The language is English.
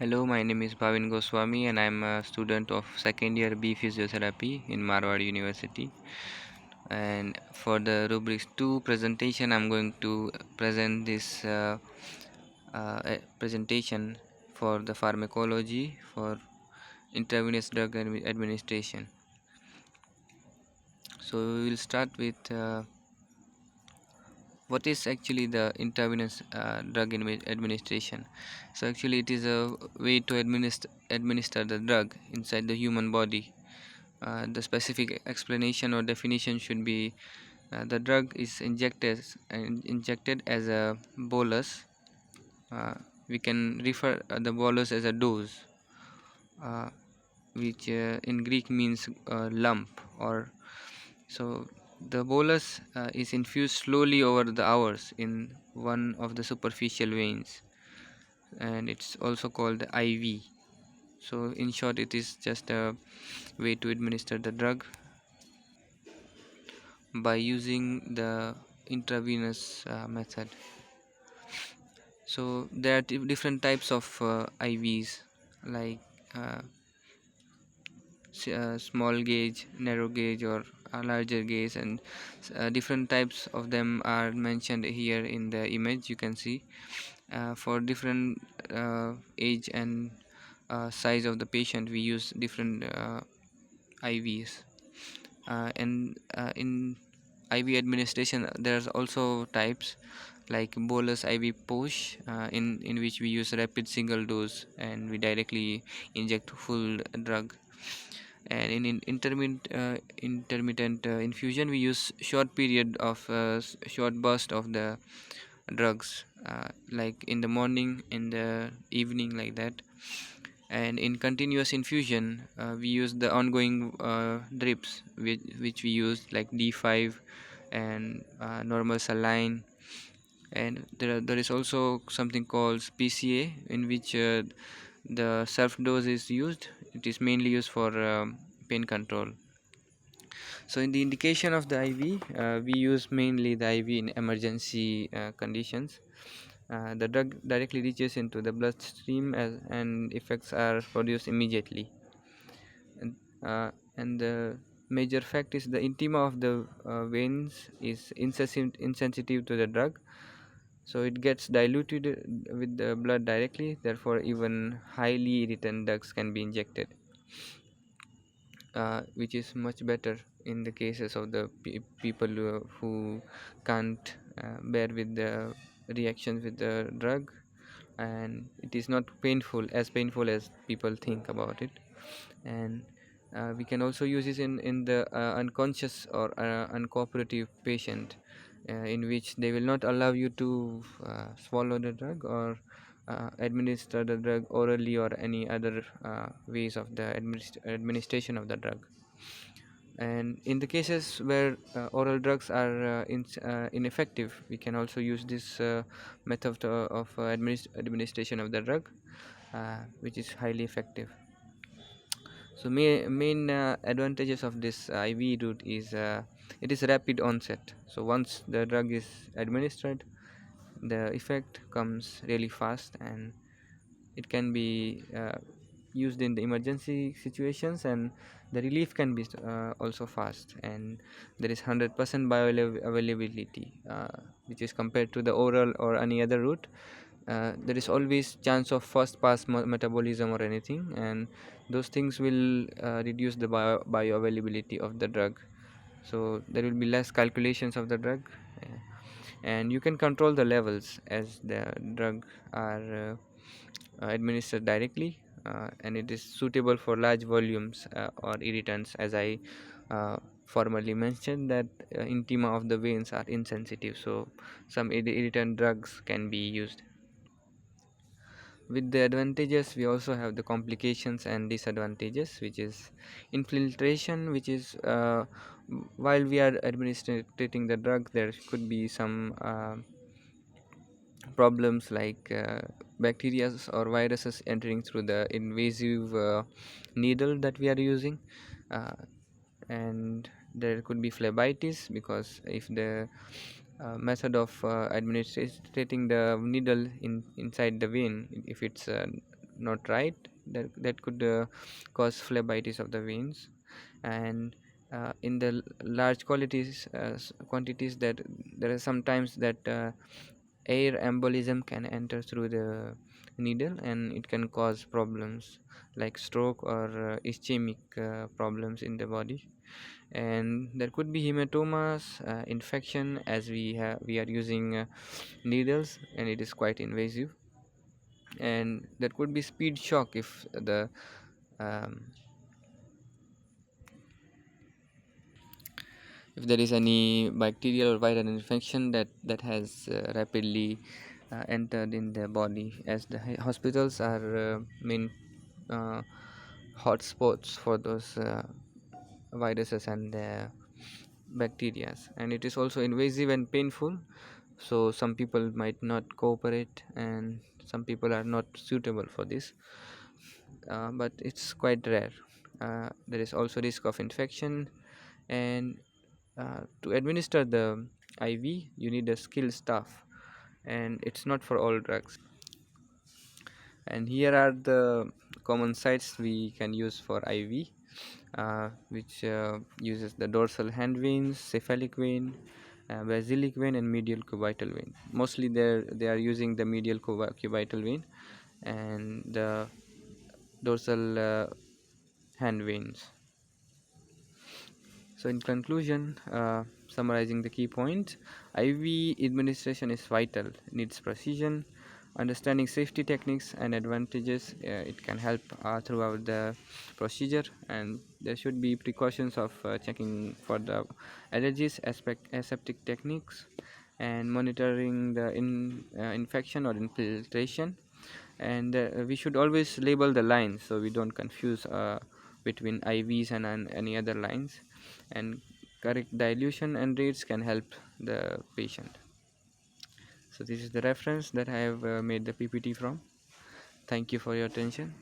Hello, my name is Bhavin Goswami and I'm a student of second year B Physiotherapy in Marwar University. And for the rubrics 2 presentation, I'm going to present this presentation for the pharmacology for intravenous drug administration. So we will start with what is actually the intravenous drug administration. So actually it is a way to administer the drug inside the human body. The specific explanation or definition should be the drug is injected as a bolus. uh, we can refer the bolus as a dose, uh, which in Greek means lump. Or so the bolus is infused slowly over the hours in one of the superficial veins, and it's also called IV. So in short, it is just a way to administer the drug by using the intravenous method. So there are different types of IVs, like uh, small gauge, narrow gauge, or a larger gauge, and different types of them are mentioned here in the image. You can see for different age and size of the patient, we use different IVs. And in IV administration, there's also types like bolus IV push, in which we use rapid single dose and we directly inject full drug. And in intermittent infusion, we use short period of short burst of the drugs, like in the morning, in the evening, like that. And in continuous infusion, we use the ongoing drips, which we use like D5 and normal saline. And there is also something called PCA, in which the self dose is used. It is mainly used for pain control. So in the indication of the IV, we use mainly the IV in emergency conditions. The drug directly reaches into the bloodstream and effects are produced immediately. And the major fact is the intima of the veins is insensitive to the drug, so it gets diluted with the blood directly. Therefore, even highly irritant drugs can be injected, which is much better in the cases of the people who can't bear with the reactions with the drug, and it is not painful as people think about it. And we can also use this in the unconscious or uncooperative patient, in which they will not allow you to swallow the drug or administer the drug orally or any other ways of the administration of the drug. And in the cases where oral drugs are ineffective, we can also use this method of administration of the drug, which is highly effective. So main advantages of this IV route is it is rapid onset. So once the drug is administered, the effect comes really fast, and it can be used in the emergency situations, and the relief can be also fast. And there is 100% bioavailability, which is compared to the oral or any other route. There is always chance of first pass metabolism or anything, and those things will reduce the bioavailability of the drug. So there will be less calculations of the drug, and you can control the levels as the drug are administered directly, and it is suitable for large volumes or irritants, as I formerly mentioned that intima of the veins are insensitive, so some irritant drugs can be used. With the advantages, we also have the complications and disadvantages, which is infiltration, which is while we are administrating the drug, there could be some problems like bacteria or viruses entering through the invasive needle that we are using, uh, and there could be phlebitis, because if the method of administrating the needle inside the vein, if it's not right, that could cause phlebitis of the veins. And in the large quantities, that there are sometimes that air embolism can enter through the needle, and it can cause problems like stroke or ischemic problems in the body. And there could be hematomas, infection, as we are using needles, and it is quite invasive. And there could be speed shock um, if there is any bacterial or viral infection that has rapidly entered in the body, as the hospitals are main uh, hotspots for those viruses and bacteria. And it is also invasive and painful, so some people might not cooperate, and some people are not suitable for this. But it's quite rare. There is also risk of infection, and to administer the IV you need a skilled staff, and it's not for all drugs. And here are the common sites we can use for IV, which uses the dorsal hand veins, cephalic vein, basilic vein, and medial cubital vein. Mostly they are using the medial cubital vein and the dorsal hand veins. So in conclusion, summarizing the key points, IV administration is vital, needs precision, understanding safety techniques and advantages. It can help throughout the procedure, and there should be precautions of checking for the allergies, aseptic techniques, and monitoring the infection or infiltration. And we should always label the lines so we don't confuse between IVs and any other lines. And correct dilution and rates can help the patient. So this is the reference that I have made the PPT from. Thank you for your attention.